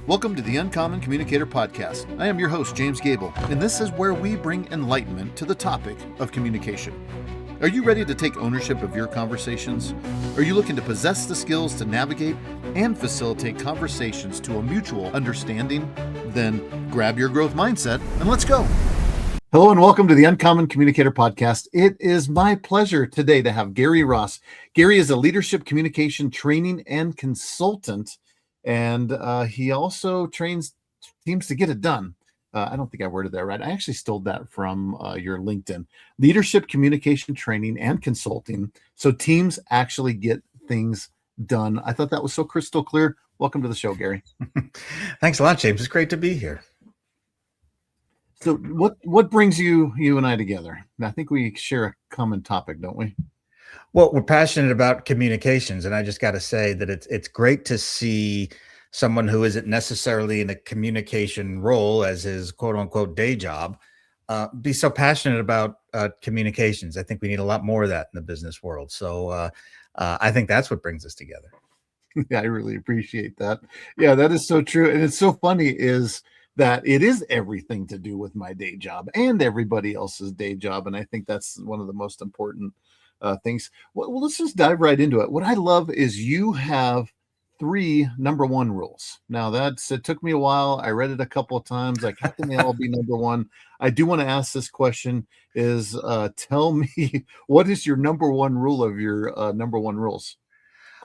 Welcome to the Uncommon Communicator podcast. I am your host, James Gable, and this is where we bring enlightenment to the topic of communication. Are you ready to take ownership of your conversations? Are you looking to possess the skills to navigate and facilitate conversations to a mutual understanding? Then grab your growth mindset and let's go. Hello and welcome to the Uncommon Communicator podcast. It is my pleasure today to have Gary Ross. Gary is a leadership communication training and consultant, and he also trains teams to get it done. I don't think I worded that right. I actually stole that from your LinkedIn. Leadership communication training and consulting, so teams actually get things done. I thought that was so crystal clear. Welcome to the show, Gary. Thanks a lot, James. It's great to be here. So what brings you and I together? I think we share a common topic, don't we? Well, we're passionate about communications, and I just got to say that it's great to see someone who isn't necessarily in a communication role as his quote unquote day job be so passionate about communications. I think we need a lot more of that in the business world. So I think that's what brings us together. Yeah, I really appreciate that. Yeah, that is so true. And it's so funny is that it is everything to do with my day job and everybody else's day job. And I think that's one of the most important things. Well, let's just dive right into it. What I love is you have 3 number 1 rules. Now it took me a while. I read it a couple of times. Like, how can they all be number 1? I do want to ask this question is tell me, what is your number 1 rule of your number 1 rules?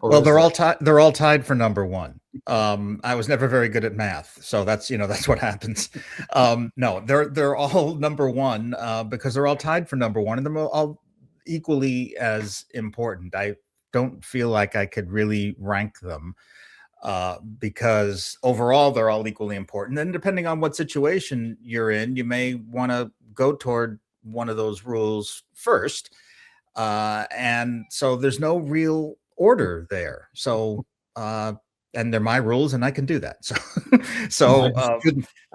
Well, they're all tied for number 1. I was never very good at math, so that's what happens. No, they're all number 1 because they're all tied for number 1, and they're all equally as important. I don't feel like I could really rank them because overall they're all equally important. And depending on what situation you're in, you may want to go toward one of those rules first. And so there's no real order there. So and they're my rules, and I can do that. So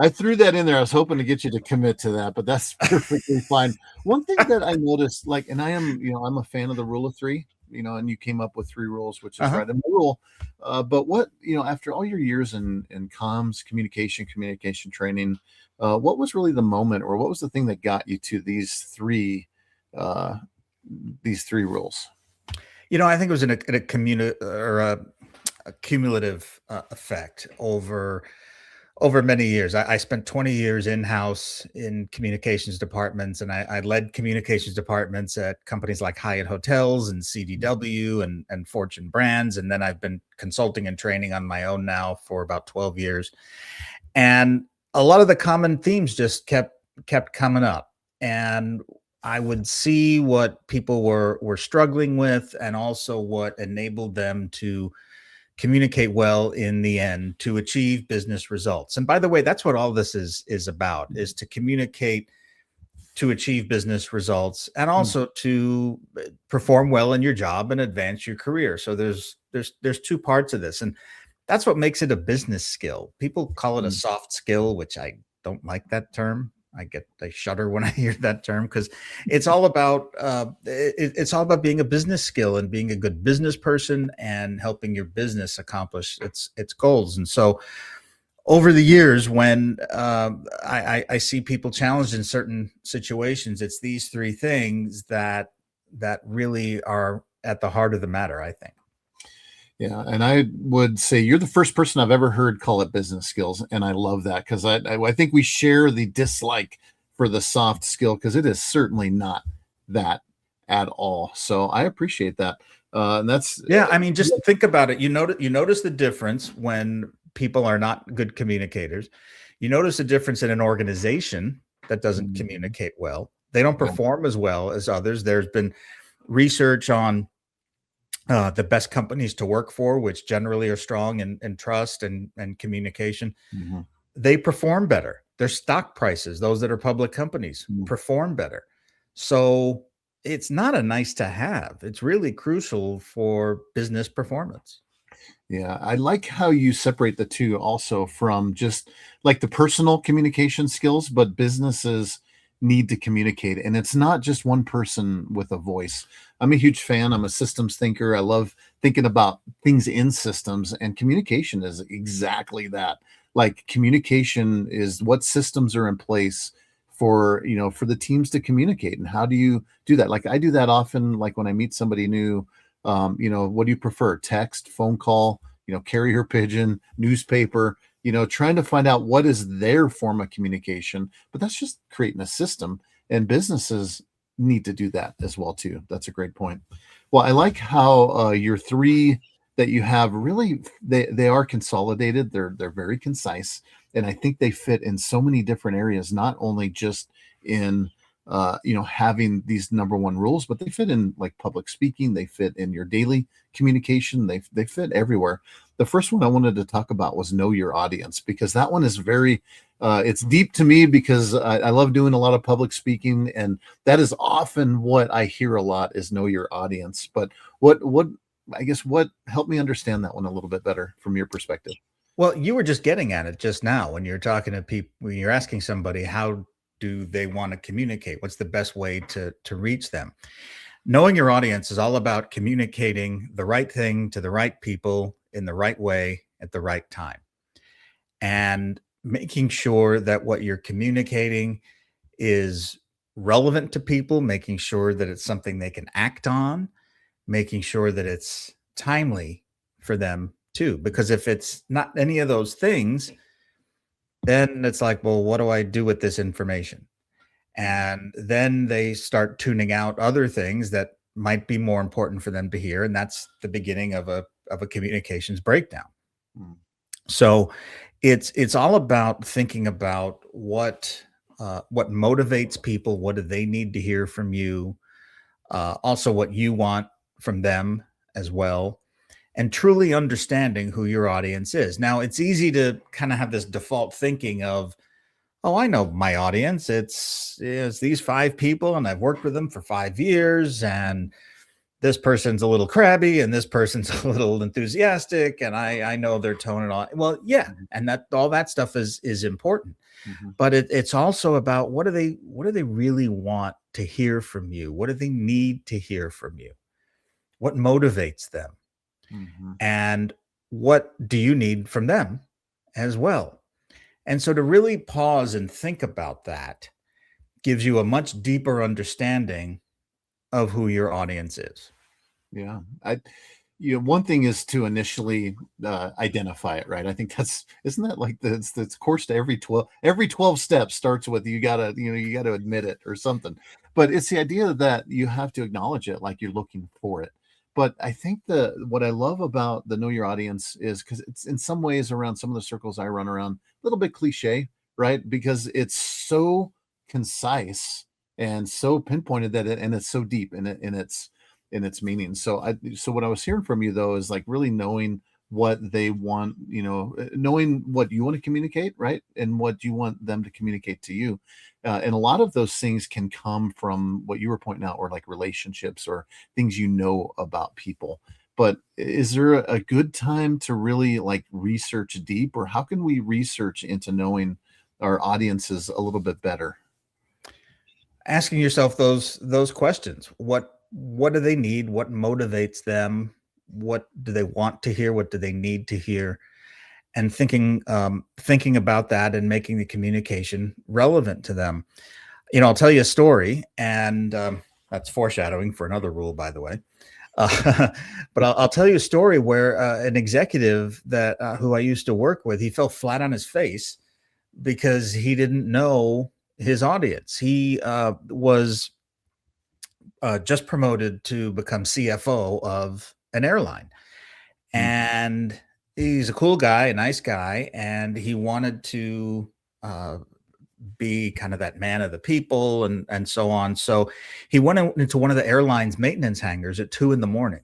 I threw that in there. I was hoping to get you to commit to that, but that's perfectly fine. One thing that I noticed, and I'm a fan of the rule of 3, and you came up with 3 rules, which is right in the rule. But what, after all your years in comms, communication training, what was really the moment, or what was the thing that got you to these 3 rules? I think it was a cumulative effect over many years. I spent 20 years in-house in communications departments, and I led communications departments at companies like Hyatt Hotels and CDW and Fortune Brands. And then I've been consulting and training on my own now for about 12 years. And a lot of the common themes just kept coming up. And I would see what people were struggling with, and also what enabled them to communicate well in the end to achieve business results. And by the way, that's what all this is about, is to communicate to achieve business results, and also to perform well in your job and advance your career. So there's 2 parts of this, and that's what makes it a business skill. People call it a soft skill, which I don't like that term. I shudder when I hear that term, because it's all about being a business skill and being a good business person and helping your business accomplish its goals. And so over the years, when I see people challenged in certain situations, it's these 3 things that really are at the heart of the matter, I think. Yeah, and I would say you're the first person I've ever heard call it business skills, and I love that, because I think we share the dislike for the soft skill, because it is certainly not that at all. So I appreciate that. And that's just think about it. You notice the difference when people are not good communicators. You notice the difference in an organization that doesn't communicate well. They don't perform as well as others. There's been research on the best companies to work for, which generally are strong in trust and communication. They perform better. Their stock prices, those that are public companies, perform better. So it's not a nice to have. It's really crucial for business performance. Yeah, I like how you separate the 2 also from just like the personal communication skills, but businesses need to communicate. And it's not just one person with a voice. I'm a huge fan. I'm a systems thinker. I love thinking about things in systems, and communication is exactly that. like communication is what systems are in place for, for the teams to communicate, and how do you do that? Like I do that often, like when I meet somebody new, what do you prefer? Text, phone call, carrier pigeon, newspaper, trying to find out what is their form of communication. But that's just creating a system, and businesses need to do that as well too. That's a great point. Well, I like how your three that you have really, they are consolidated. They're very concise, and I think they fit in so many different areas, not only just in having these number one rules, but they fit in like public speaking, they fit in your daily communication, they fit everywhere. The first one I wanted to talk about was know your audience, because that one is very it's deep to me, because I love doing a lot of public speaking, and that is often what I hear a lot is know your audience. But what I guess what help me understand that one a little bit better from your perspective. Well, you were just getting at it just now when you're talking to people, when you're asking somebody, how do they want to communicate? What's the best way to reach them? Knowing your audience is all about communicating the right thing to the right people in the right way at the right time, and making sure that what you're communicating is relevant to people, making sure that it's something they can act on, making sure that it's timely for them too. Because if it's not any of those things, then it's like, well, what do I do with this information? And then they start tuning out other things that might be more important for them to hear. And that's the beginning of a communications breakdown. Mm. So it's all about thinking about what motivates people, what do they need to hear from you, also what you want from them as well, and truly understanding who your audience is. Now, it's easy to kind of have this default thinking of, oh, I know my audience. It's these 5 people, and I've worked with them for 5 years, and this person's a little crabby, and this person's a little enthusiastic, and I know their tone and all. Well, yeah, and that all that stuff is important, but it's also about what do they really want to hear from you? What do they need to hear from you? What motivates them? And what do you need from them as well? And so to really pause and think about that gives you a much deeper understanding of who your audience is. Yeah. One thing is to initially identify it, right? I think isn't that like the course to every 12 steps starts with you gotta admit it or something. But it's the idea that you have to acknowledge it, like you're looking for it. But I think what I love about the know your audience is because it's in some ways, around some of the circles I run around, a little bit cliche, right? Because it's so concise and so pinpointed and it's so deep in its meaning. So what I was hearing from you though is like really knowing what they want, knowing what you want to communicate, right? And what you want them to communicate to you. And a lot of those things can come from what you were pointing out, or like relationships or things about people. But is there a good time to really like research deep, or how can we research into knowing our audiences a little bit better? Asking yourself those questions. What do they need? What motivates them? What do they want to hear? What do they need to hear? And thinking about that and making the communication relevant to them. I'll tell you a story, and that's foreshadowing for another rule, by the way. But I'll tell you a story where an executive that who I used to work with, he fell flat on his face because he didn't know his audience. He was just promoted to become CFO of an airline, and he's a cool guy, a nice guy, and he wanted to be kind of that man of the people and so on. So he went into one of the airline's maintenance hangars at 2 a.m.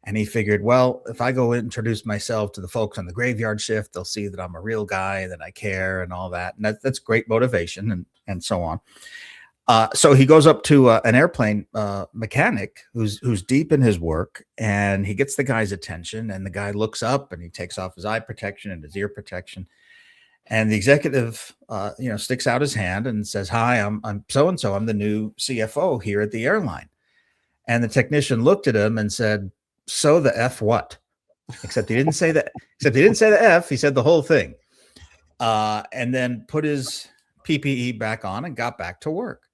And he figured, well, if I go introduce myself to the folks on the graveyard shift, they'll see that I'm a real guy, that I care and all that. And that's great motivation and so on. So he goes up to an airplane mechanic who's deep in his work, and he gets the guy's attention, and the guy looks up and he takes off his eye protection and his ear protection. And the executive, sticks out his hand and says, "Hi, I'm so-and-so. I'm the new CFO here at the airline." And the technician looked at him and said, "So the F what?" Except he didn't say that. Except he didn't say the F. He said the whole thing. and then put his PPE back on and got back to work.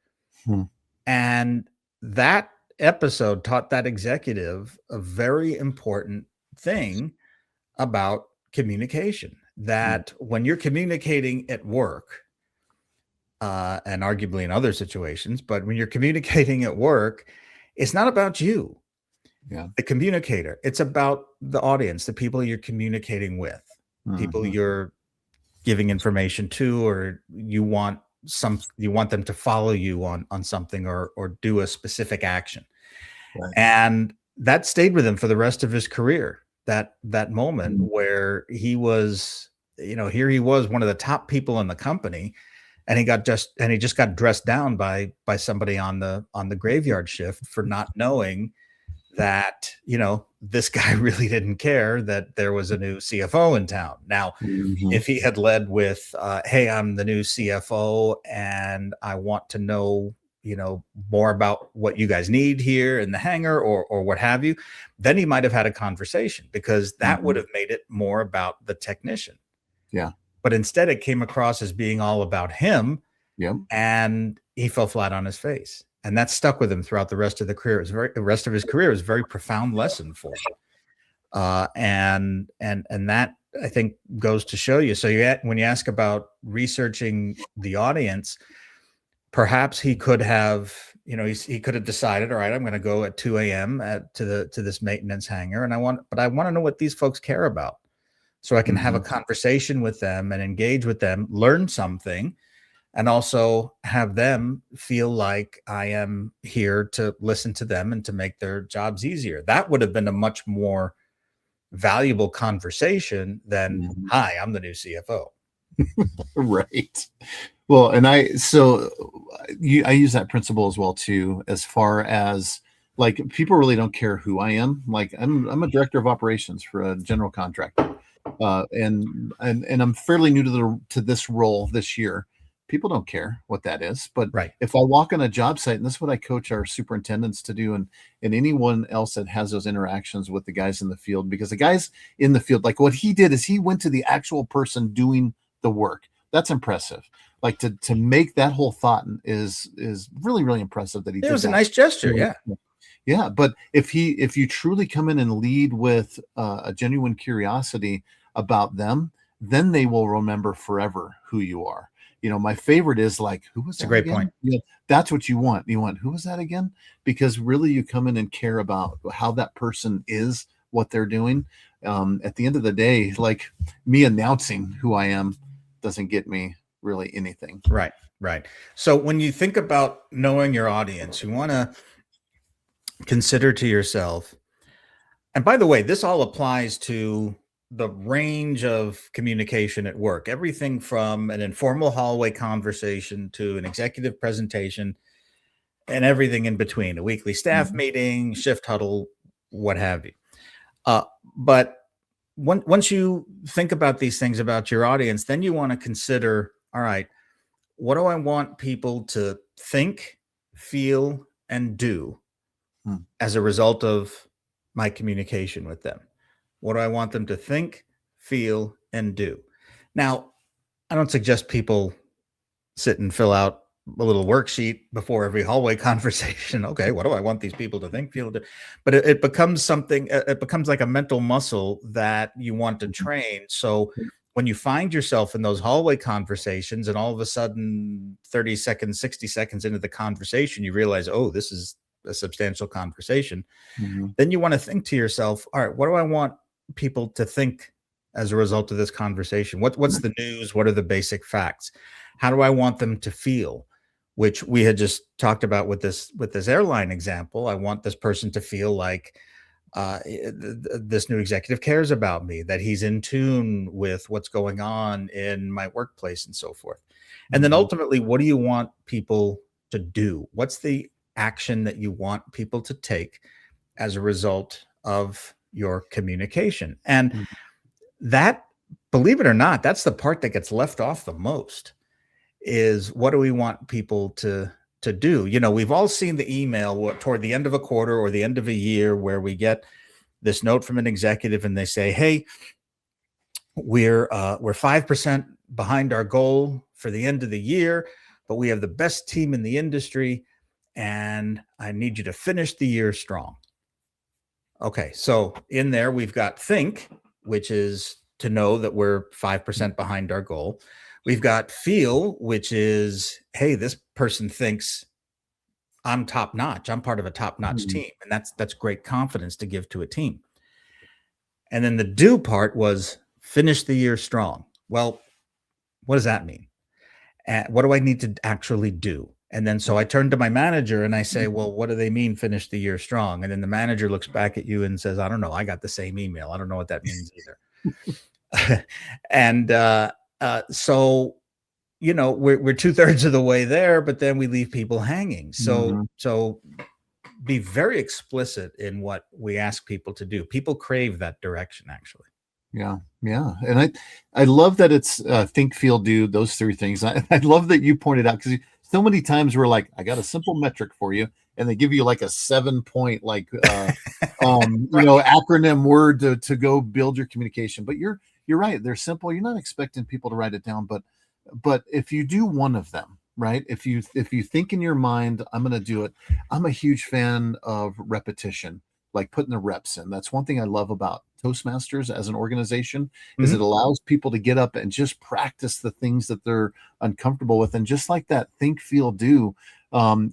And that episode taught that executive a very important thing about communication, that when you're communicating at work, and arguably in other situations, but when you're communicating at work, it's not about you, the communicator. It's about the audience, the people you're communicating with, people you're giving information to, or you want them to follow you on something, or do a specific action. And that stayed with him for the rest of his career. That moment where he was, here he was, one of the top people in the company, and he just got dressed down by somebody on the graveyard shift for not knowing that, this guy really didn't care that there was a new CFO in town. Now, if he had led with, hey, I'm the new CFO and I want to know, more about what you guys need here in the hangar, or what have you, then he might have had a conversation, because that would have made it more about the technician. But instead it came across as being all about him. And he fell flat on his face. And that stuck with him throughout the rest of the career. The rest of his career was a very profound lesson for him. And that, I think, goes to show you. So when you ask about researching the audience, perhaps he could have, he could have decided, all right, I'm going to go at 2 a.m. to this maintenance hangar, and I want to know what these folks care about, so I can have a conversation with them and engage with them, learn something, and also have them feel like I am here to listen to them and to make their jobs easier. That would have been a much more valuable conversation than, hi, I'm the new CFO. Right. Well, and I use that principle as well too, as far as, like, people really don't care who I am. Like, I'm a director of operations for a general contractor, and I'm fairly new to this role this year. People don't care what that is, but if I walk on a job site, and this is what I coach our superintendents to do, and anyone else that has those interactions with the guys in the field, because the guys in the field, like what he did is he went to the actual person doing the work. That's impressive. Like, to make that whole thought is really, really impressive that he did. It was a nice gesture. Yeah. But if you truly come in and lead with a genuine curiosity about them, then they will remember forever who you are. My favorite is, like, who was that? A great again? point. That's what you want. You want, who was that again? Because really you come in and care about how that person is, what they're doing. At the end of the day, like, me announcing who I am doesn't get me really anything. Right. So when you think about knowing your audience, you want to consider to yourself, and by the way, this all applies to the range of communication at work, everything from an informal hallway conversation to an executive presentation, and everything in between, a weekly staff meeting, shift huddle, what have you. But once you think about these things about your audience, then you want to consider, all right, what do I want people to think, feel, and do as a result of my communication with them? What do I want them to think, feel, and do? Now, I don't suggest people sit and fill out a little worksheet before every hallway conversation. Okay, what do I want these people to think, feel, do? But it becomes something, it becomes like a mental muscle that you want to train. So when you find yourself in those hallway conversations, and all of a sudden 30 seconds, 60 seconds into the conversation, you realize, oh, this is a substantial conversation. Then you want to think to yourself, all right, what do I want people to think as a result of this conversation? What's the news? What are the basic facts? How do I want them to feel? Which we had just talked about with this airline example. I want this person to feel like this new executive cares about me, that he's in tune with what's going on in my workplace, and so forth. And then ultimately, what do you want people to do? What's the action that you want people to take as a result of your communication? And that, believe it or not, that's the part that gets left off the most, is what do we want people to do? We've all seen the email toward the end of a quarter or the end of a year where we get this note from an executive and they say, hey, we're 5% behind our goal for the end of the year, but we have the best team in the industry, and I need you to finish the year strong. Okay, so in there we've got think, which is to know that we're 5% behind our goal. We've got feel, which is, hey, this person thinks I'm top notch. I'm part of a top notch team, and that's great confidence to give to a team. And then the do part was finish the year strong. Well, what does that mean? What do I need to actually do? And then so I turn to my manager and I say, well, what do they mean finish the year strong? And then the manager looks back at you and says, I don't know. I got the same email. I don't know what that means either. And so, we're 2/3 of the way there, but then we leave people hanging. So be very explicit in what we ask people to do. People crave that direction, actually. Yeah. And I love that it's think, feel, do, those three things. I love that you pointed out, because so many times we're like, I got a simple metric for you, and they give you like a 7-point acronym word to go build your communication. But you're right, they're simple. You're not expecting people to write it down, but if you do one of them, right, if you think in your mind, I'm going to do it. I'm a huge fan of repetition, like putting the reps in. That's one thing I love about Toastmasters as an organization, is it allows people to get up and just practice the things that they're uncomfortable with. And just like that think, feel, do, a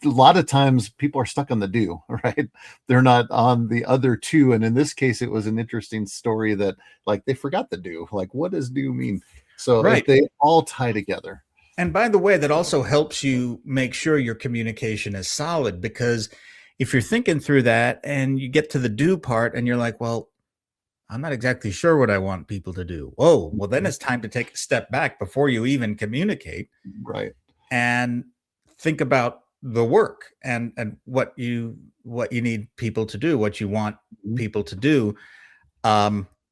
lot of times people are stuck on the do, right? They're not on the other two. And in this case, it was an interesting story that like they forgot the do. Like, what does do mean? So right. They all tie together. And by the way, that also helps you make sure your communication is solid, because if you're thinking through that and you get to the do part and you're like, well, I'm not exactly sure what I want people to do. Whoa, well, then it's time to take a step back before you even communicate. Right. And think about the work and what you need people to do, what you want people to do.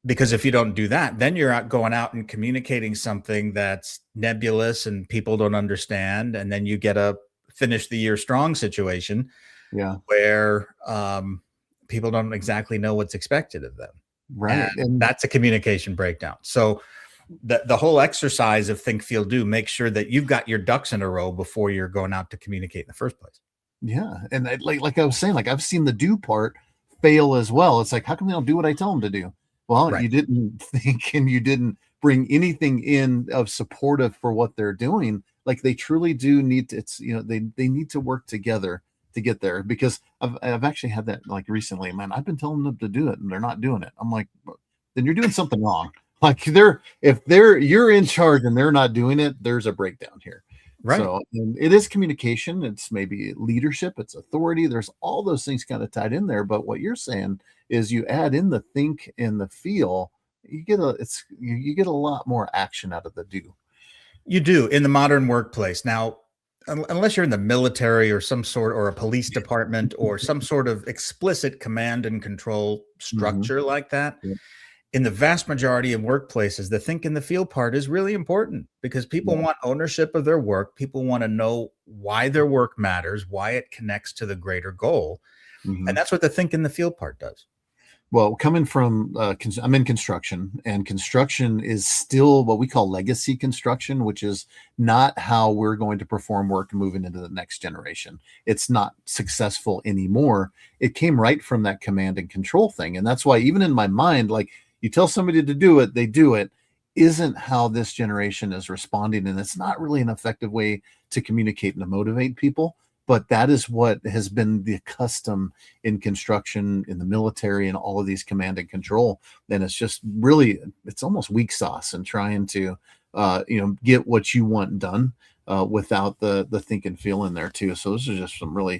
Because if you don't do that, then you're going out and communicating something that's nebulous and people don't understand. And then you get a finish the year strong situation. Yeah. Where people don't exactly know what's expected of them. Right. And that's a communication breakdown. So the whole exercise of think, feel, do, make sure that you've got your ducks in a row before you're going out to communicate in the first place. Yeah. And like I was saying, like I've seen the do part fail as well. It's like, how come they don't do what I tell them to do? Well, right. You didn't think, and you didn't bring anything in of supportive for what they're doing. Like they truly do need to, they need to work together to get there, because I've actually had that like recently, man. I've been telling them to do it and they're not doing it. I'm like, then you're doing something wrong. Like you're in charge and they're not doing it, there's a breakdown here. Right. So and it is communication. It's maybe leadership. It's authority. There's all those things kind of tied in there. But what you're saying is you add in the think and the feel, you get a lot more action out of the do. You do in the modern workplace. Now, unless you're in the military or some sort, or a police department or some sort of explicit command and control structure like that, in the vast majority of workplaces, the think and the feel part is really important, because people want ownership of their work. People want to know why their work matters, why it connects to the greater goal. And that's what the think and the feel part does. Well, coming from, I'm in construction, and construction is still what we call legacy construction, which is not how we're going to perform work moving into the next generation. It's not successful anymore. It came right from that command and control thing. And that's why even in my mind, like you tell somebody to do it, they do it, isn't how this generation is responding. And it's not really an effective way to communicate and to motivate people. But that is what has been the custom in construction, in the military, and all of these command and control. And it's just really, it's almost weak sauce and trying to, get what you want done without the think and feel in there too. So this is just some really,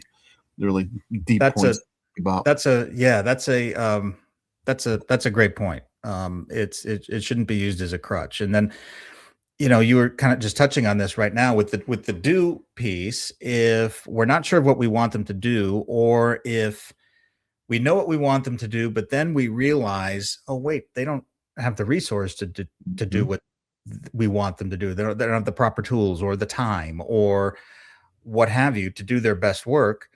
really deep points about. That's a great point. It shouldn't be used as a crutch. And then, you were kind of just touching on this right now with the do piece. If we're not sure of what we want them to do, or if we know what we want them to do, but then we realize, oh, wait, they don't have the resource to do what we want them to do. They don't have the proper tools or the time or what have you to do their best work.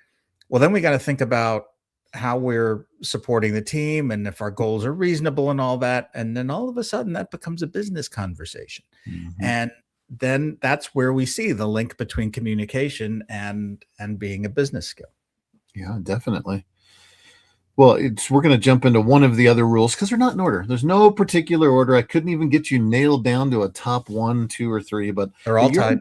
Well, then we got to think about how we're supporting the team and if our goals are reasonable and all that. And then all of a sudden that becomes a business conversation. Mm-hmm. And then that's where we see the link between communication and being a business skill. Yeah, definitely. Well, we're going to jump into one of the other rules because they're not in order. There's no particular order. I couldn't even get you nailed down to a top 1, 2, or 3, but They're all tied.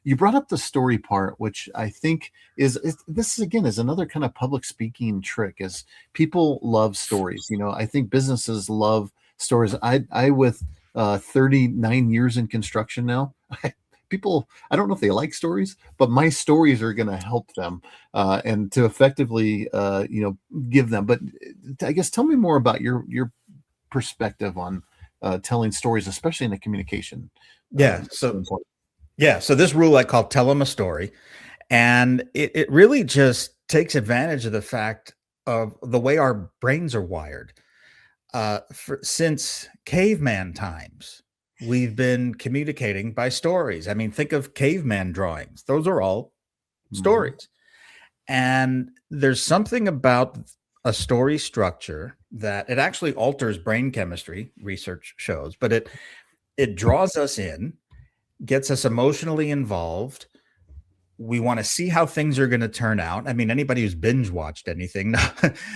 You brought up the story part, which I think this again is another kind of public speaking trick. Is people love stories. I think businesses love stories. I with 39 years in construction now, people, I don't know if they like stories, but my stories are going to help them and to effectively give them. But I guess tell me more about your perspective on telling stories, especially in a communication. So this rule I call tell them a story. And it really just takes advantage of the fact of the way our brains are wired. Since caveman times, we've been communicating by stories. I mean, think of caveman drawings. Those are all stories. And there's something about a story structure that it actually alters brain chemistry, research shows, but it draws us in, gets us emotionally involved. We want to see how things are going to turn out. I mean, anybody who's binge watched anything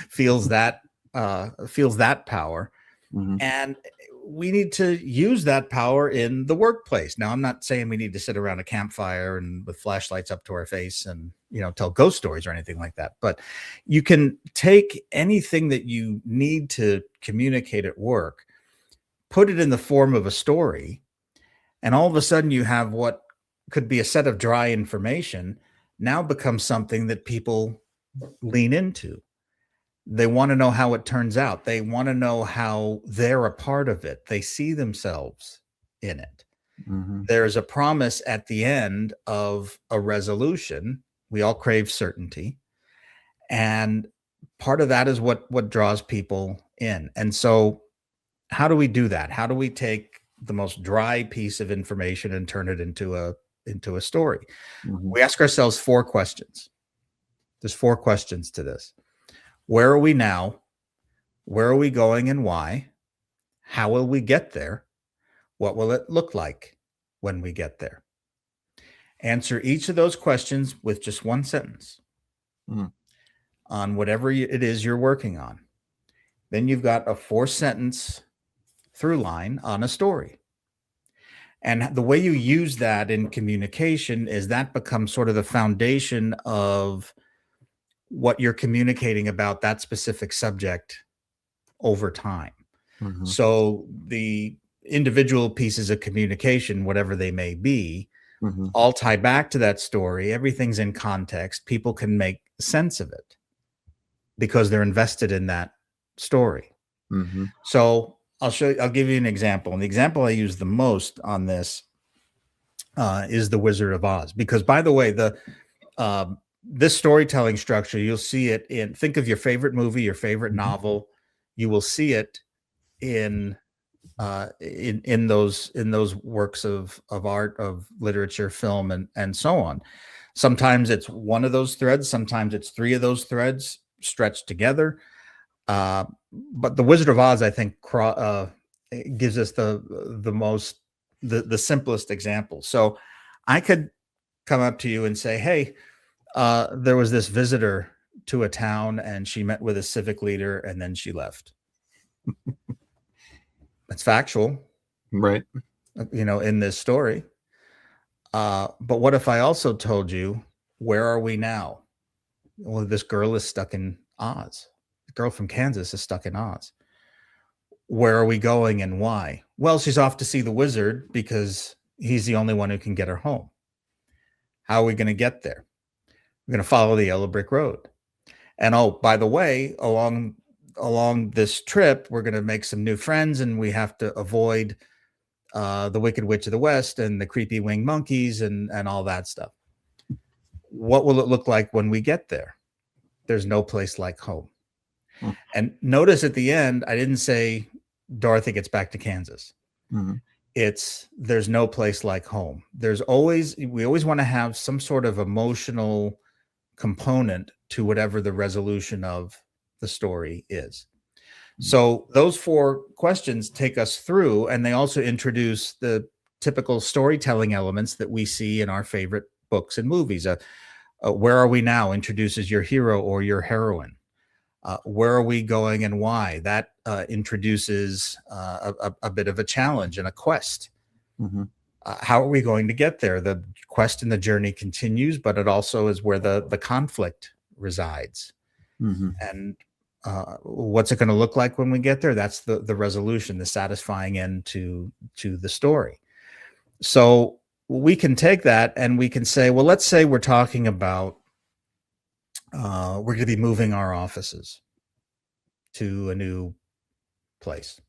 feels that power. Mm-hmm. And we need to use that power in the workplace. Now, I'm not saying we need to sit around a campfire and with flashlights up to our face and, tell ghost stories or anything like that. But you can take anything that you need to communicate at work, put it in the form of a story, and all of a sudden you have what could be a set of dry information now becomes something that people lean into. They want to know how it turns out. They want to know how they're a part of it. They see themselves in it. Mm-hmm. There's a promise at the end of a resolution. We all crave certainty. And part of that is what draws people in. And so how do we do that? How do we take the most dry piece of information and turn it into a story? Mm-hmm. We ask ourselves 4 questions. There's 4 questions to this. Where are we now? Where are we going and why? How will we get there? What will it look like when we get there? Answer each of those questions with just one sentence on whatever it is you're working on. Then you've got a 4-sentence through line on a story. And the way you use that in communication is that becomes sort of the foundation of what you're communicating about that specific subject over time. Mm-hmm. So the individual pieces of communication, whatever they may be, mm-hmm. all tie back to that story. Everything's in context. People can make sense of it because they're invested in that story. Mm-hmm. So I'll give you an example. And the example I use the most on this is The Wizard of Oz, because by the way, this storytelling structure, you'll see it in, think of your favorite movie, your favorite novel. You will see it in those works of art, of literature, film, and so on. Sometimes it's one of those threads. Sometimes it's 3 of those threads stretched together. But The Wizard of Oz, I think, gives us the simplest example. So I could come up to you and say, hey, there was this visitor to a town and she met with a civic leader and then she left. That's factual, right? In this story. But what if I also told you, where are we now? Well, this girl is stuck in Oz. The girl from Kansas is stuck in Oz. Where are we going and why? Well, she's off to see the wizard because he's the only one who can get her home. How are we going to get there? We're going to follow the yellow brick road. And oh, by the way, along this trip, we're going to make some new friends, and we have to avoid the Wicked Witch of the West and the creepy winged monkeys and all that stuff. What will it look like when we get there? There's no place like home. And notice at the end, I didn't say Dorothy gets back to Kansas. Mm-hmm. It's there's no place like home. We always want to have some sort of emotional component to whatever the resolution of the story is. So those 4 questions take us through, and they also introduce the typical storytelling elements that we see in our favorite books and movies. Where are we now introduces your hero or your heroine. Where are we going and why? That introduces a bit of a challenge and a quest. Mm-hmm. How are we going to get there? The quest and the journey continues, but it also is where the conflict resides. Mm-hmm. And what's it going to look like when we get there? That's the resolution, the satisfying end to the story. So we can take that and we can say, well, let's say we're talking about we're going to be moving our offices to a new place.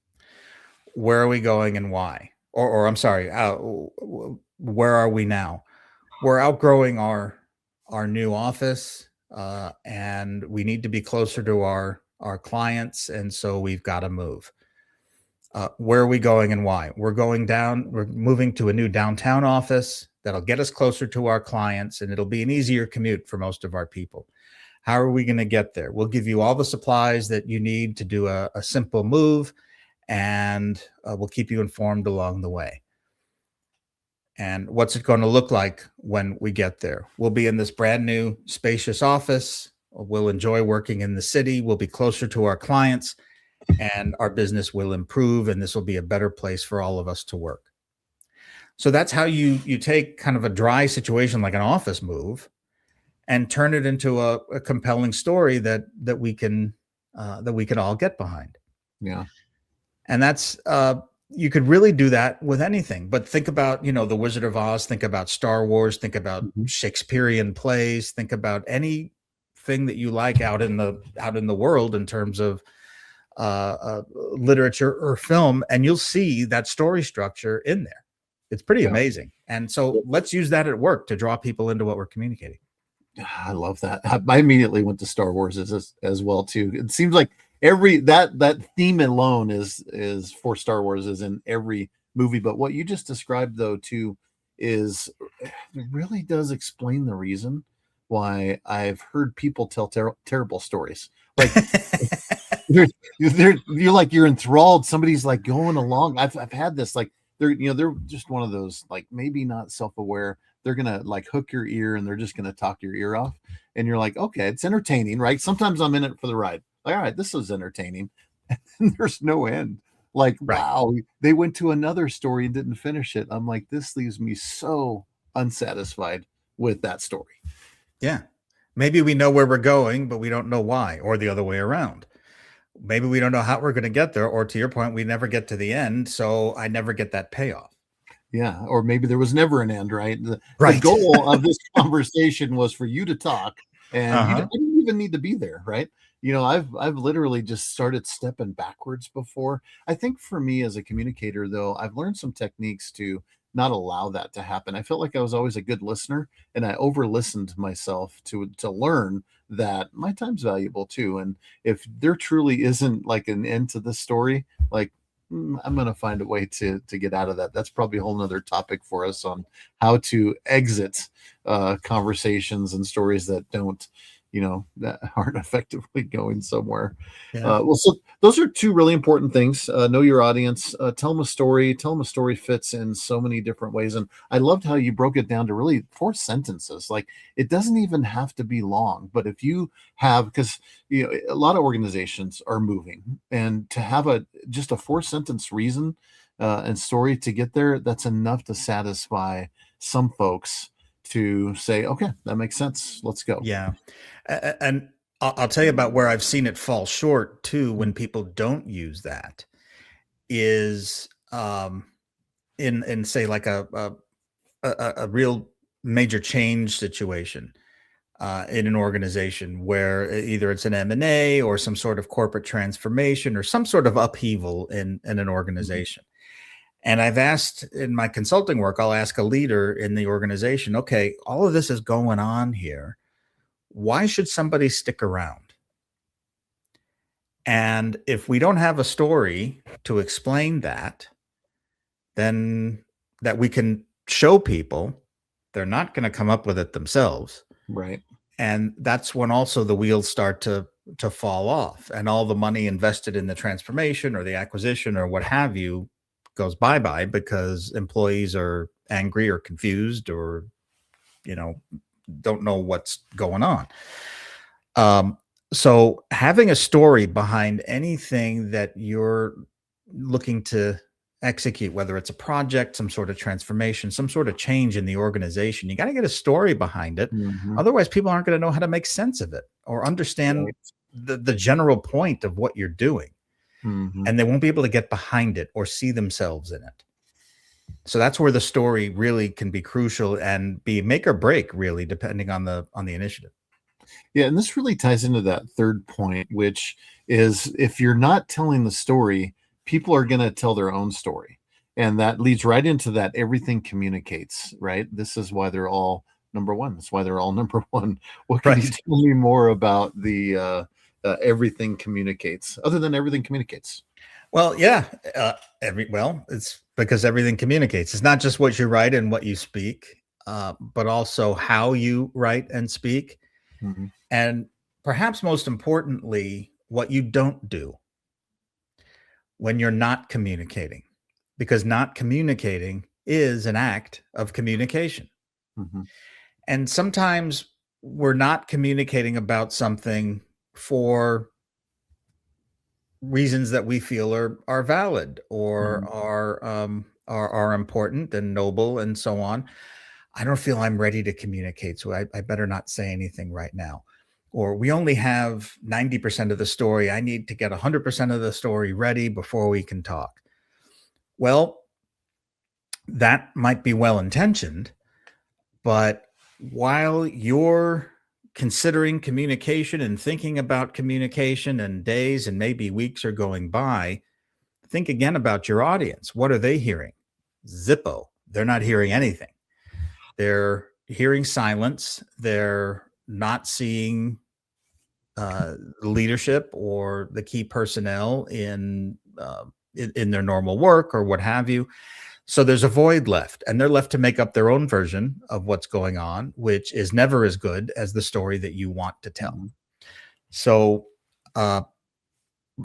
Where are we going and why? Or I'm sorry, where are we now? We're outgrowing our new office, and we need to be closer to our clients, and so we've got to move. Where are we going and why? We're moving to a new downtown office that'll get us closer to our clients, and it'll be an easier commute for most of our people. How are we going to get there? We'll give you all the supplies that you need to do a simple move, and we'll keep you informed along the way. And what's it going to look like when we get there? We'll be in this brand new spacious office. We'll enjoy working in the city. We'll be closer to our clients, and our business will improve, and this will be a better place for all of us to work. So that's how you take kind of a dry situation like an office move and turn it into a compelling story that we can all get behind. Yeah. And that's you could really do that with anything. But think about, the Wizard of Oz, think about Star Wars, think about Shakespearean plays, think about anything that you like out in the world in terms of literature or film, and you'll see that story structure in there. It's pretty amazing. And so let's use that at work to draw people into what we're communicating. I love that. I immediately went to Star Wars as well too. It seems like that theme alone is for Star Wars is in every movie. But what you just described though too is it really does explain the reason why I've heard people tell terrible stories. Like you're like you're enthralled. Somebody's like going along. I've had this like they're just one of those like maybe not self-aware. They're gonna like hook your ear and they're just gonna talk your ear off, and you're like, okay, it's entertaining, right? Sometimes I'm in it for the ride. Like, all right, this is entertaining, and there's no end. Like, wow, they went to another story and didn't finish it. I'm like, this leaves me so unsatisfied with that story. Yeah, maybe we know where we're going, but we don't know why, or the other way around. Maybe we don't know how we're going to get there, or to your point, we never get to the end, so I never get that payoff. Yeah, or maybe there was never an end, right? The goal of this conversation was for you to talk, and you didn't even need to be there, right? I've literally just started stepping backwards before. I think for me as a communicator, though, I've learned some techniques to not allow that to happen. I felt like I was always a good listener, and I over-listened myself to learn that my time's valuable too. And if there truly isn't like an end to the story, like I'm going to find a way to get out of that. That's probably a whole nother topic for us on how to exit conversations and stories that don't, that aren't effectively going somewhere. Yeah. Well, so those are two really important things. Know your audience, tell them a story. Tell them a story fits in so many different ways. And I loved how you broke it down to really 4 sentences. Like it doesn't even have to be long, but if you have, because a lot of organizations are moving, and to have just a 4-sentence reason and story to get there, that's enough to satisfy some folks to say, okay, that makes sense. Let's go. Yeah. And I'll tell you about where I've seen it fall short too, when people don't use that is in say like a real major change situation in an organization where either it's an M&A or some sort of corporate transformation or some sort of upheaval in an organization. And I've asked in my consulting work, I'll ask a leader in the organization, okay, all of this is going on here. Why should somebody stick around? And if we don't have a story to explain that, then that we can show people, they're not going to come up with it themselves. Right. And that's when also the wheels start to to fall off, and all the money invested in the transformation or the acquisition or what have you goes bye-bye because employees are angry or confused or, you know, don't know what's going on. So having a story behind anything that you're looking to execute, whether it's a project, some sort of transformation, some sort of change in the organization, you got to get a story behind it. Mhm. Otherwise, people aren't going to know how to make sense of it or understand Right. the general point of what you're doing. Mhm. And they won't be able to get behind it or see themselves in it. So that's where the story really can be crucial and be make or break, really, depending on the initiative. Yeah, and this really ties into that third point, which is if you're not telling the story, people are going to tell their own story. And that leads right into that everything communicates, right? This is why they're all number one. That's why they're all number one. What can you Right. tell me more about the everything communicates, other than everything communicates? Well, yeah. It's because everything communicates. It's not just what you write and what you speak, but also how you write and speak, Mhm. and perhaps most importantly, what you don't do when you're not communicating, because not communicating is an act of communication. Mhm. And sometimes we're not communicating about something for reasons that we feel are valid or Mhm. are important and noble and so on. I don't feel I'm ready to communicate, so I better not say anything right now. Or we only have 90% of the story. I need to get 100% of the story ready before we can talk. Well, that might be well intentioned, but while you're considering communication and thinking about communication and days and maybe weeks are going by, think again about your audience. What are they hearing? Zippo. They're not hearing anything. They're hearing silence. They're not seeing leadership or the key personnel in their normal work or what have you. So there's a void left, and they're left to make up their own version of what's going on, which is never as good as the story that you want to tell. Mhm. So, uh,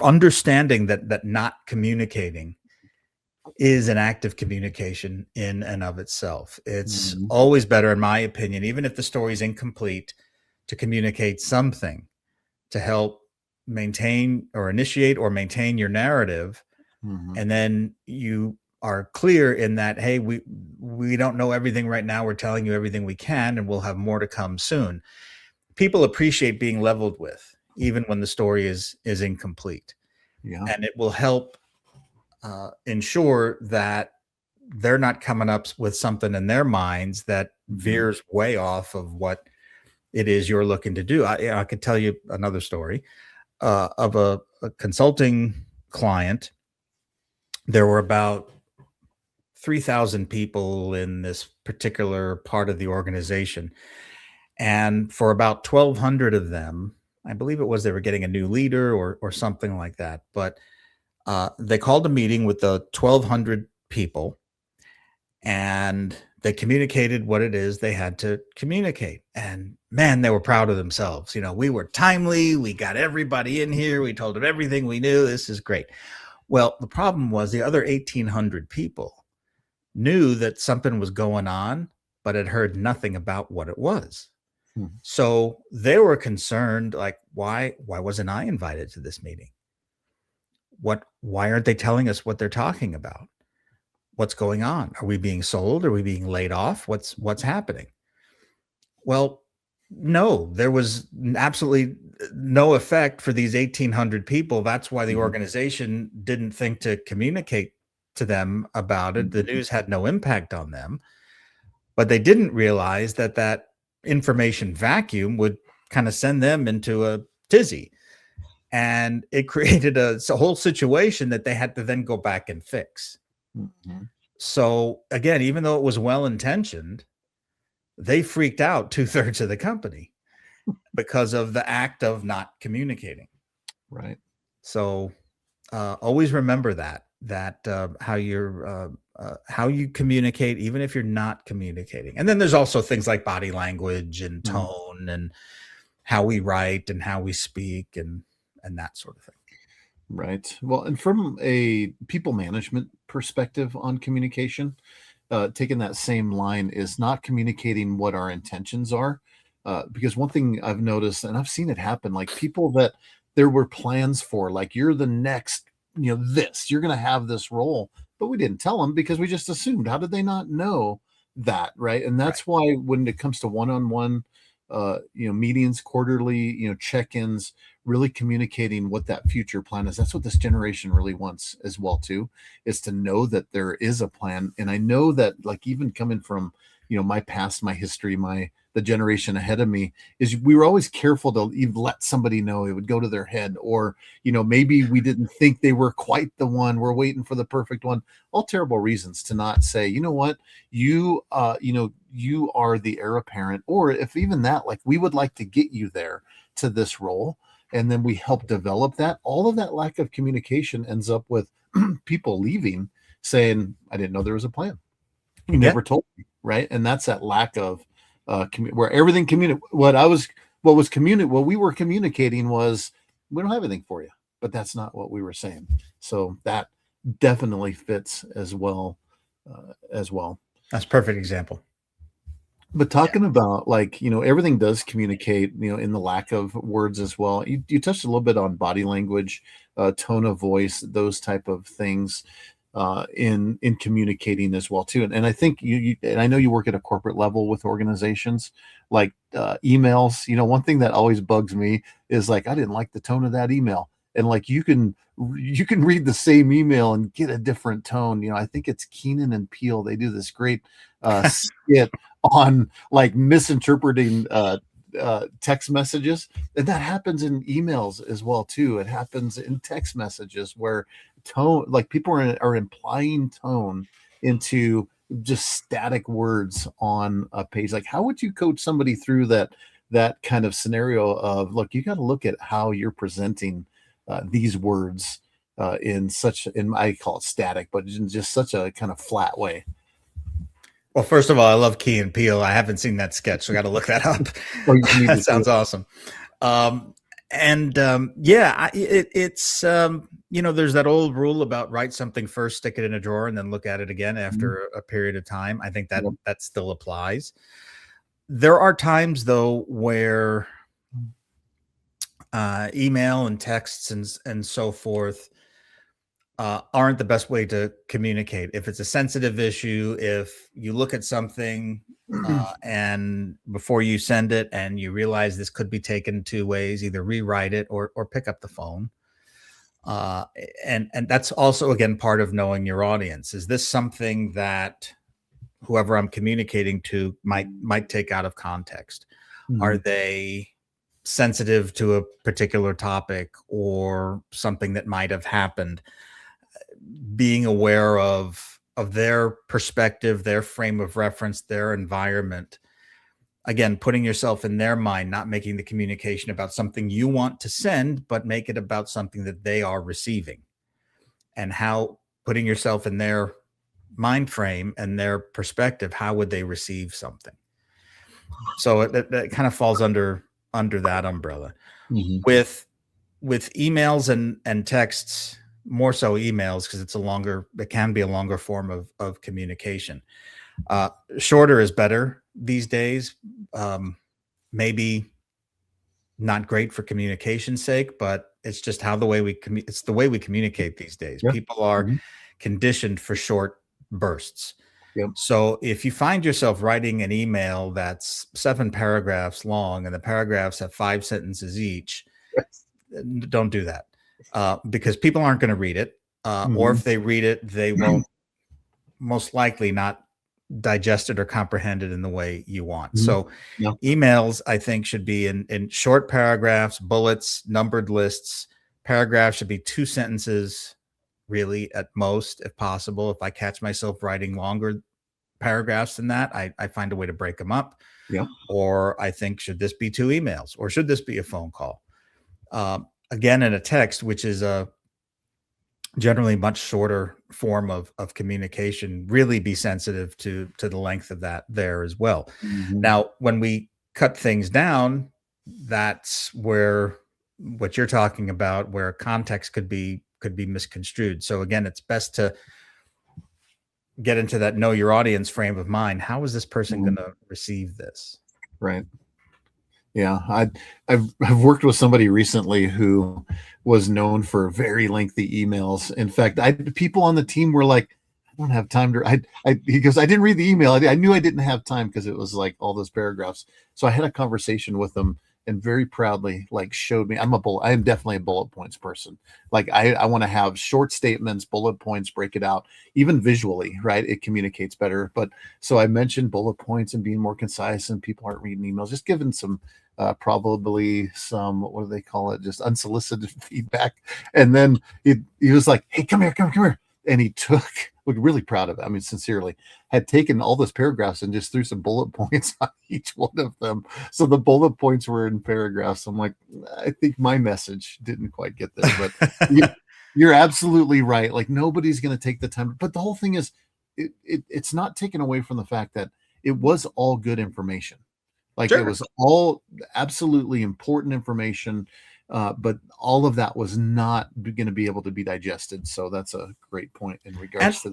understanding that not communicating is an act of communication in and of itself. It's Mhm. always better, in my opinion, even if the story is incomplete, to communicate something to help maintain or initiate or maintain your narrative, Mhm. and then you are clear in that, hey, we don't know everything right now, we're telling you everything we can and we'll have more to come soon. People appreciate being leveled with even when the story is incomplete, Yeah. and it will help ensure that they're not coming up with something in their minds that Mhm. veers way off of what it is you're looking to do. I could tell you another story of a consulting client. There were about 3,000 people in this particular part of the organization. And for about 1,200 of them, I believe it was they were getting a new leader or something like that. But they called a meeting with the 1,200 people and they communicated what it is they had to communicate. And man, they were proud of themselves. You know, we were timely. We got everybody in here. We told them everything we knew. This is great. Well, the problem was the other 1,800 people knew that something was going on, but had heard nothing about what it was. Mhm. So they were concerned, like, why wasn't I invited to this meeting? Why aren't they telling us what they're talking about? What's going on? Are we being sold? Are we being laid off? What's happening? Well, no, there was absolutely no effect for these 1,800 people. That's why the Mhm. organization didn't think to communicate to them about it. The Mhm. news had no impact on them. But they didn't realize that that information vacuum would kind of send them into a tizzy. And it created a whole situation that they had to then go back and fix. Mhm. So again, even though it was well intentioned, they freaked out two-thirds of the company because of the act of not communicating. Right. So always remember that how you communicate, even if you're not communicating. And then there's also things like body language and Mhm. tone and how we write and how we speak and that sort of thing. Right. Well, and from a people management perspective on communication, taking that same line is not communicating what our intentions are. Because one thing I've noticed, and I've seen it happen, like people that there were plans for, like you're the next, you're going to have this role, but we didn't tell them because we just assumed. How did they not know that? Right. And Right. that's why when it comes to one-on-one, meetings, quarterly, check-ins, really communicating what that future plan is. That's what this generation really wants as well too, is to know that there is a plan. And I know that, like, even coming from, my past, my history, the generation ahead of me, is we were always careful to even let somebody know it would go to their head, or maybe we didn't think they were quite the one, we're waiting for the perfect one. All terrible reasons to not say, you know what, you are the heir apparent, or if even that, like, we would like to get you there to this role, and then we help develop that. All of that lack of communication ends up with people leaving saying, I didn't know there was a plan, you never told me. Right. And that's that lack of where everything what we were communicating was, we don't have anything for you, but that's not what we were saying. So that definitely fits as well. That's a perfect example. But talking about, like, everything does communicate, in the lack of words as well. You touched a little bit on body language, tone of voice, those type of things in communicating as well too. And I think and I know you work at a corporate level with organizations, like emails. One thing that always bugs me is, like, I didn't like the tone of that email, and like you can read the same email and get a different tone. I think it's Keenan and Peele. They do this great skit on, like, misinterpreting text messages, and that happens in emails as well too. It happens in text messages where tone, like, people are implying tone into just static words on a page. Like, how would you coach somebody through that kind of scenario of, look, you got to look at how you're presenting these words I call it static, but in just such a kind of flat way. Well, first of all, I love Key and Peele. I haven't seen that sketch, so I got to look that up. That sounds awesome. It's there's that old rule about write something first, stick it in a drawer, and then look at it again after a period of time. I think that still applies. There are times though where email and texts and so forth aren't the best way to communicate. If it's a sensitive issue, if you look at something and before you send it and you realize this could be taken two ways, either rewrite it or pick up the phone. And that's also, again, part of knowing your audience. Is this something that whoever I'm communicating to might take out of context? Mm-hmm. Are they sensitive to a particular topic or something that might have happened? Being aware of their perspective, their frame of reference, their environment. Again, putting yourself in their mind, not making the communication about something you want to send, but make it about something that they are receiving, and how putting yourself in their mind frame and their perspective, how would they receive something? So that kind of falls under that umbrella. Mm-hmm. With emails and texts, more so emails, because it can be a longer form of communication. Shorter is better these days. Maybe not great for communication's sake, but it's just it's the way we communicate these days. Yep. People are conditioned for short bursts. Yep. So if you find yourself writing an email that's 7 paragraphs long and the paragraphs have 5 sentences each, don't do that. Because people aren't going to read it, or if they read it, they won't most likely not digest it or comprehend it in the way you want. So emails, I think, should be in short paragraphs, bullets, numbered lists. Paragraphs should be 2 sentences, really, at most, if possible. If I catch myself writing longer paragraphs than that, I find a way to break them up. Yeah. Or I think, should this be 2 emails, or should this be a phone call? Again, in a text, which is a generally much shorter form of communication, really be sensitive to the length of that there as well. Mm-hmm. Now, when we cut things down, that's where what you're talking about, where context could be misconstrued. So again, it's best to get into that know your audience frame of mind. How is this person going to receive this? Right. Yeah, I've worked with somebody recently who was known for very lengthy emails. In fact, people on the team were like, "I don't have time to." He goes, "I didn't read the email. I knew I didn't have time because it was like all those paragraphs." So I had a conversation with him and very proudly like showed me I am definitely a bullet points person. Like I want to have short statements, bullet points, break it out, even visually, right? It communicates better. But so I mentioned bullet points and being more concise, and people aren't reading emails, just giving some probably some, what do they call it, just unsolicited feedback. And then he was like, "Hey, come here," and he took, look, really proud of it, I mean sincerely, had taken all those paragraphs and just threw some bullet points on each one of them, so the bullet points were in paragraphs. I'm like, I think my message didn't quite get there, but you're absolutely right. Like nobody's going to take the time, but the whole thing is it's not taken away from the fact that it was all good information. Like it Sure. was all absolutely important information, but all of that was not going to be able to be digested. So that's a great point in And regards to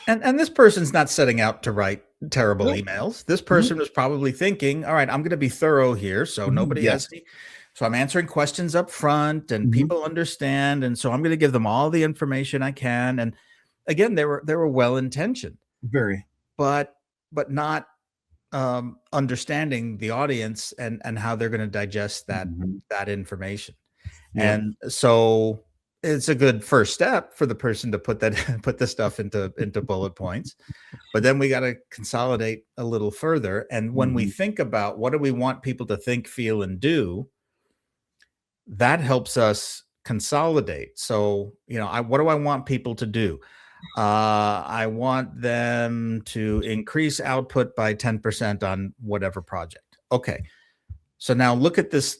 and this person's not setting out to write terrible that. emails. This Mhm, person was probably thinking, all right, I'm going to be thorough here. So mhm, nobody has yes. any. So I'm answering questions up front and Mhm, people understand. And so I'm going to give them all the information I can. And again, they were well intentioned, very. but not understanding the audience and how they're going to digest Mhm, that information. yep. And so it's a good first step for the person to put that put the stuff into bullet points. But then we got to consolidate a little further. And when we Mhm, think about what do we want people to think, feel, and do, that helps us consolidate. So, what do I want people to do? I want them to increase output by 10% on whatever project. Okay. So now look at this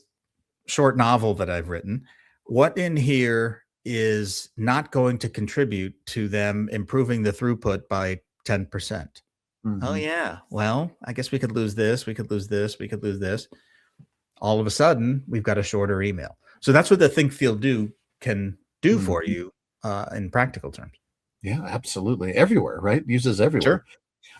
short novel that I've written. What in here is not going to contribute to them improving the throughput by 10%? Oh, mhm, yeah. Well, I guess we could lose this. We could lose this. We could lose this. All of a sudden, we've got a shorter email. So that's what the think, feel, do can do for mhm. you in practical terms. Yeah, absolutely. Everywhere, right? Uses everywhere. Sure.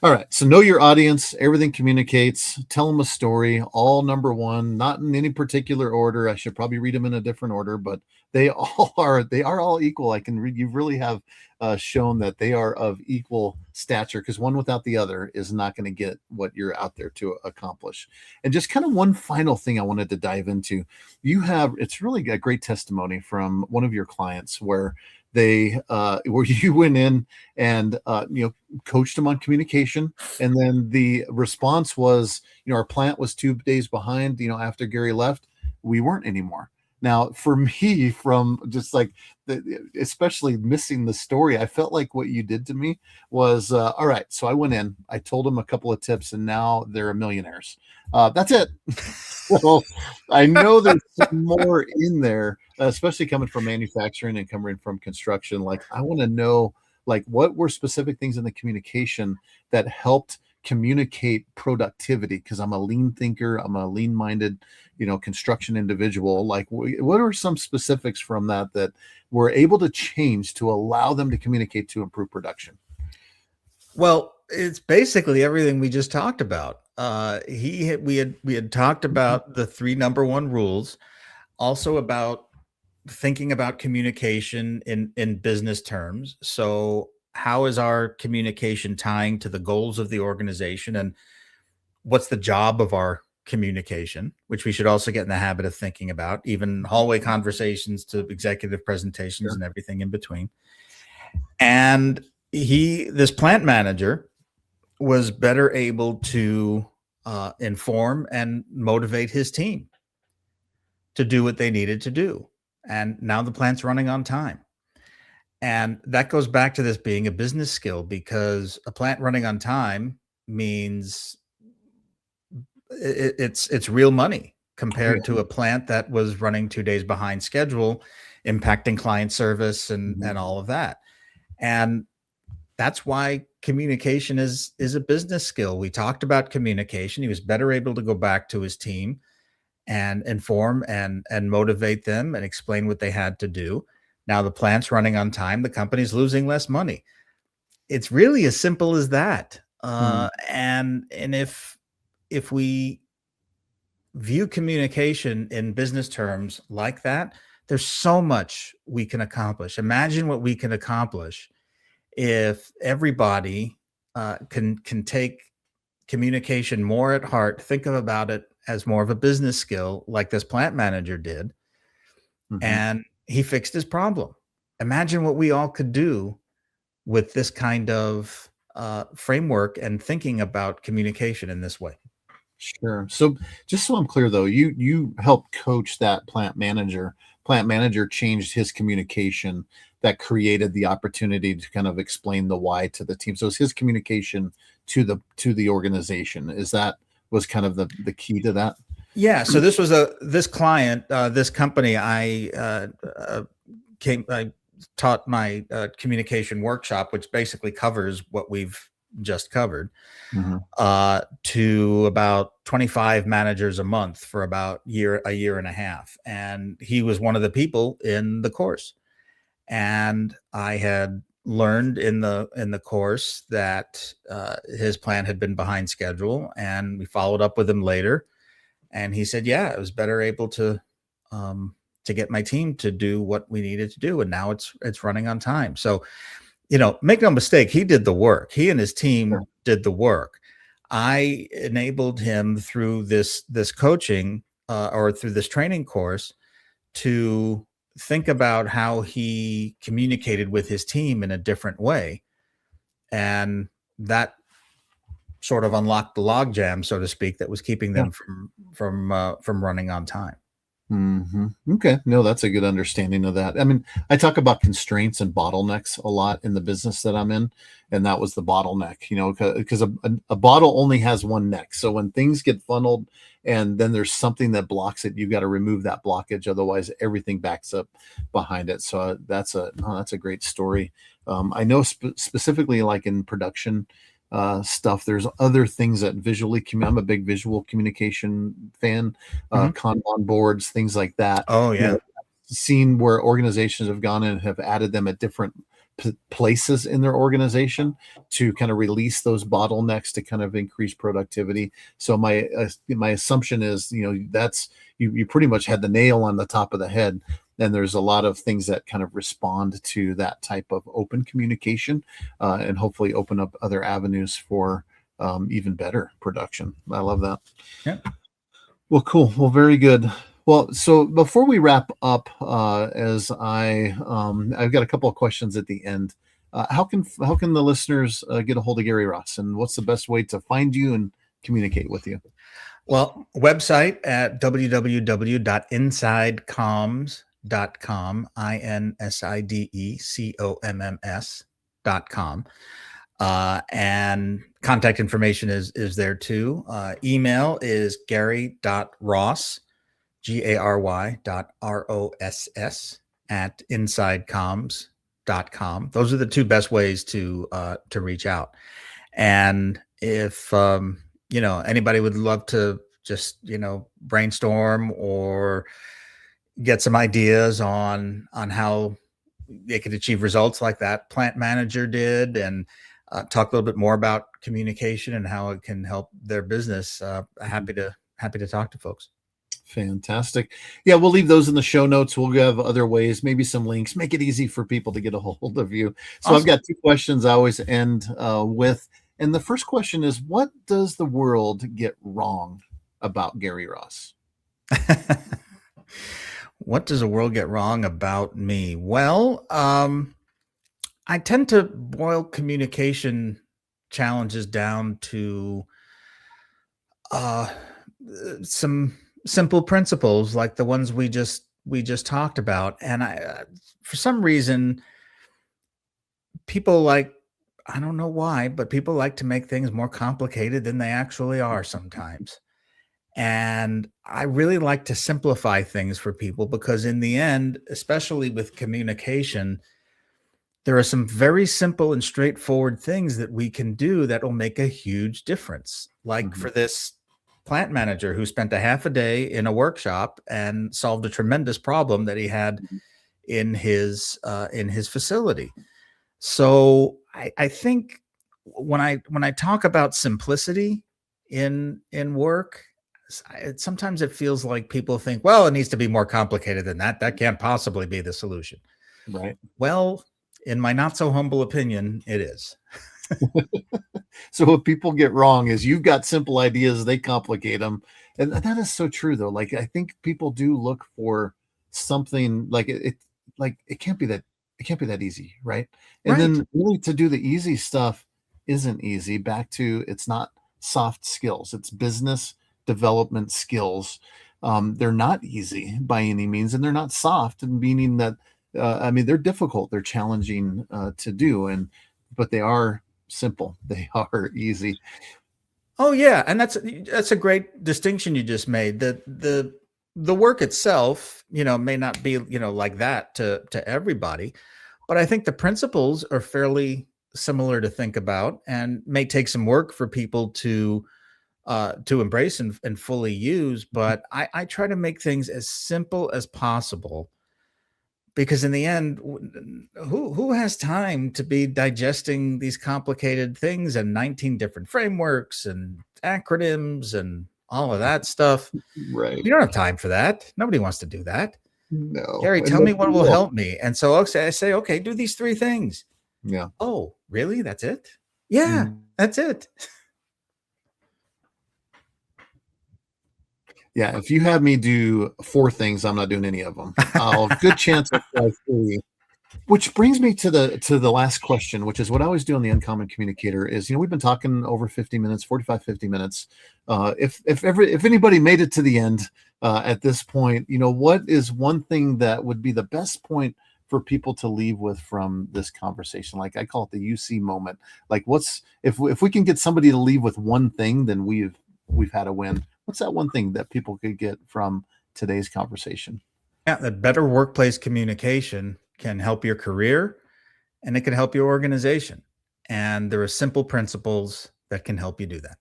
All right. So know your audience. Everything communicates. Tell them a story. All number one, not in any particular order. I should probably read them in a different order, but they all are. They are all equal. I can read. You really have shown that they are of equal stature because one without the other is not going to get what you're out there to accomplish. And just kind of one final thing I wanted to dive into. You have. It's really a great testimony from one of your clients where where you went in and coached them on communication, and then the response was, our plant was 2 days behind, after Gary left, we weren't anymore. Now for me, from just like especially missing the story, I felt like what you did to me was, all right, so I went in, I told them a couple of tips, and now they're millionaires. That's it. Well, I know there's some more in there, especially coming from manufacturing and coming from construction. Like, I want to know, like, what were specific things in the communication that helped communicate productivity? Because I'm a lean thinker, I'm a lean-minded, construction individual. Like, what are some specifics from that we're able to change to allow them to communicate to improve production? Well, it's basically everything we just talked about. We had talked about the three number one rules, also about thinking about communication in business terms. So, how is our communication tying to the goals of the organization, and what's the job of our communication, which we should also get in the habit of thinking about, even hallway conversations to executive presentations Sure. and everything in between. And this plant manager was better able to inform and motivate his team to do what they needed to do. And now the plant's running on time. And that goes back to this being a business skill, because a plant running on time means it's real money Oh yeah. compared to a plant that was running 2 days behind schedule, impacting client service Mhm. and all of that. And that's why communication is a business skill. We talked about communication. He was better able to go back to his team and inform and motivate them and explain what they had to do. Now the plant's running on time, the company's losing less money. It's really as simple as that. Mm, And if we view communication in business terms like that, there's so much we can accomplish. Imagine what we can accomplish if everybody can take communication more at heart, think about it as more of a business skill, like this plant manager did, mhm. and he fixed his problem. Imagine what we all could do with this kind of framework and thinking about communication in this way. Sure. So just so I'm clear though, you helped coach that plant manager. Plant manager changed his communication that created the opportunity to kind of explain the why to the team. So it's his communication to the organization. Is that was kind of the key to that? Yeah. So this was this client, this company. I taught my communication workshop, which basically covers what we've just covered, Mhm. to about 25 managers a month for about a year and a half. And he was one of the people in the course. And I had learned in the course that his plan had been behind schedule, and we followed up with him later. And he said, "Yeah, I was better able to get my team to do what we needed to do, and now it's running on time." So, make no mistake, he did the work. He and his Sure. team did the work. I enabled him through this coaching or through this training course to think about how he communicated with his team in a different way, and that sort of unlocked the logjam, so to speak, that was keeping Yeah. them from running on time. Okay. No, that's a good understanding of that. I mean, I talk about constraints and bottlenecks a lot in the business that I'm in, and that was the bottleneck, because a bottle only has one neck. So when things get funneled and then there's something that blocks it, you've got to remove that blockage. Otherwise, everything backs up behind it. So that's a great story. I know specifically like in production stuff, there's other things that I'm a big visual communication fan, Mhm. Kanban boards, things like that. Oh You yeah. know, seen where organizations have gone and have added them at different places in their organization to kind of release those bottlenecks to kind of increase productivity. So my assumption is, that's you pretty much had the nail on the top of the head. And there's a lot of things that kind of respond to that type of open communication, and hopefully open up other avenues for even better production. I love that. Yeah. Well, cool. Well, very good. Well, so before we wrap up, I've got a couple of questions at the end. How can the listeners get a hold of Gary Ross, and what's the best way to find you and communicate with you? Well, website at www.insidecoms.com, insidecoms.com. And contact information is there too. Email is gary.ross, gary.ross at insidecoms.com. Those are the two best ways to reach out. And if anybody would love to just brainstorm or get some ideas on how they could achieve results like that plant manager did, and talk a little bit more about communication and how it can help their business, happy to talk to folks. Fantastic. Yeah, we'll leave those in the show notes. We'll have other ways, maybe some links, make it easy for people to get a hold of you. So I've Awesome. got two questions I always end with. And the first question is, what does the world get wrong about Gary Ross? What does the world get wrong about me? Well, I tend to boil communication challenges down to uh, some simple principles like the ones we just talked about. And for some reason, people like, I don't know why, but people like to make things more complicated than they actually are sometimes. And I really like to simplify things for people because, in the end, especially with communication, there are some very simple and straightforward things that we can do that will make a huge difference. Like Mhm. for this plant manager who spent a half a day in a workshop and solved a tremendous problem that he had in his facility. So I think when I talk about simplicity in work, sometimes it feels like people think, well, it needs to be more complicated than that. That can't possibly be the solution. Right. Well, in my not so humble opinion, it is. So what people get wrong is you've got simple ideas, they complicate them. And that is so true though. Like I think people do look for something like like it can't be that easy, right? And Right. then really to do the easy stuff isn't easy. Back to it's not soft skills, it's business development skills. They're not easy by any means, and they're not soft, meaning that I mean they're difficult, they're challenging to do, but they are simple. They are easy. Oh yeah, and that's a great distinction you just made. The work itself, may not be, like that to everybody, but I think the principles are fairly similar to think about and may take some work for people to embrace and fully use. But I try to make things as simple as possible because in the end, who has time to be digesting these complicated things and 19 different frameworks and acronyms and all of that stuff? Right. You don't have time for that. Nobody wants to do that. No. Gary, And tell me that's what will cool. help me. And so I say, okay, do these 3 things. Yeah. Oh, really? That's it? Yeah, Mm. that's it. Yeah. If you have me do 4 things, I'm not doing any of them. I'll good chance I'll try 3. Which brings me to the last question, which is what I always do on the Uncommon Communicator is, we've been talking over 50 minutes, 45, 50 minutes. If anybody made it to the end at this point, what is one thing that would be the best point for people to leave with from this conversation? Like I call it the UC moment. Like if we can get somebody to leave with one thing, then we've had a win. What's that one thing that people could get from today's conversation? Yeah, that better workplace communication can help your career and it can help your organization. And there are simple principles that can help you do that.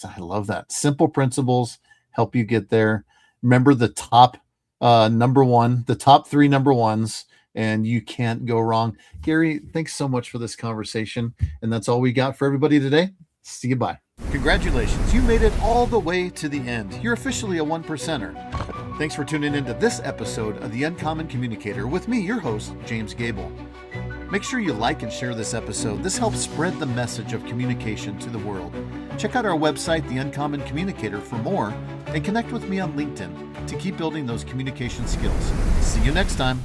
I love that. Simple principles help you get there. Remember the top the top 3 number ones, and you can't go wrong. Gary, thanks so much for this conversation. And that's all we got for everybody today. See you. Bye. Congratulations. You made it all the way to the end. You're officially a 1%er. Thanks for tuning into this episode of the Uncommon Communicator with me, your host, James Gable. Make sure you like and share this episode. This helps spread the message of communication to the world. Check out our website, The Uncommon Communicator, for more, and connect with me on LinkedIn to keep building those communication skills. See you next time.